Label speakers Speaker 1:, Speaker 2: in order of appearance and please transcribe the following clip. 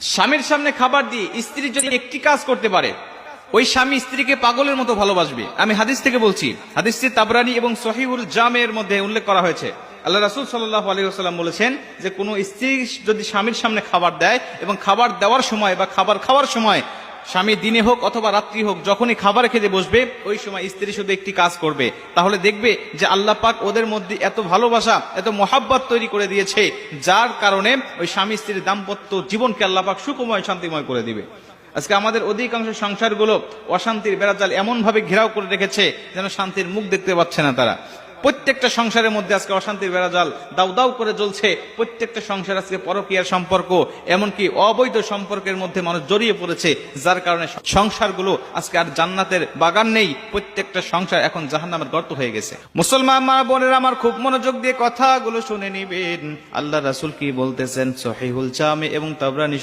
Speaker 1: স্বামীর সামনে খাবার দিয়ে স্ত্রী যদি একটি কাজ করতে পারে, ওই স্বামী স্ত্রীকে পাগলের মতো ভালোবাসবে। আমি হাদিস থেকে বলছি, হাদিসটি তাবরানী এবং সহিহুল জামের মধ্যে উল্লেখ করা হয়েছে। আল্লাহ রাসূল সাল্লাল্লাহু আলাইহি ওয়াসাল্লাম বলেছেন যে কোনো স্ত্রী যদি স্বামীর সামনে খাবার দেয় এবং খাবার দেওয়ার সময় বা খাবার খাওয়ার সময়, স্বামী দিনে হোক অথবা রাত্রি হোক, যখনই খাবার খেতে বসবে ওই সময় স্ত্রী শুধু একটি কাজ করবে, তাহলে দেখবে যে আল্লাহ পাক ওদের মধ্যে এত ভালোবাসা, এত মহাব্বত তৈরি করে দিয়েছে, যার কারণে ওই স্বামী স্ত্রীর দাম্পত্য জীবনকে আল্লাহ পাক সুখময় শান্তিময় করে দিবে। আজকে আমাদের অধিকাংশ সংসারগুলো অশান্তির বেড়াজাল এমন ভাবে ঘেরাও করে রেখেছে যেন শান্তির মুখ দেখতে পাচ্ছে না তারা। প্রত্যেকটা সংসারের মধ্যে আজকে অশান্তির বেড়াজাল দাউ দাউ করে জ্বলছে। প্রত্যেকটা সংসার আজকে পরকীয়ার সম্পর্ক, এমনকি অবৈধ সম্পর্কের মধ্যে মানুষ জড়িয়ে পড়েছে, যার কারণে সংসারগুলো আজকে আর জান্নাতের বাগান নেই। প্রত্যেকটা সংসার এখন জাহান্নামের গর্ত হয়ে গেছে। মুসলমান মা বোনেরা আমার, খুব মনোযোগ দিয়ে কথাগুলো শুনে নিবেন। আল্লাহ রাসূল কি বলতেছেন সহিহুল জামি এবং তাবরানী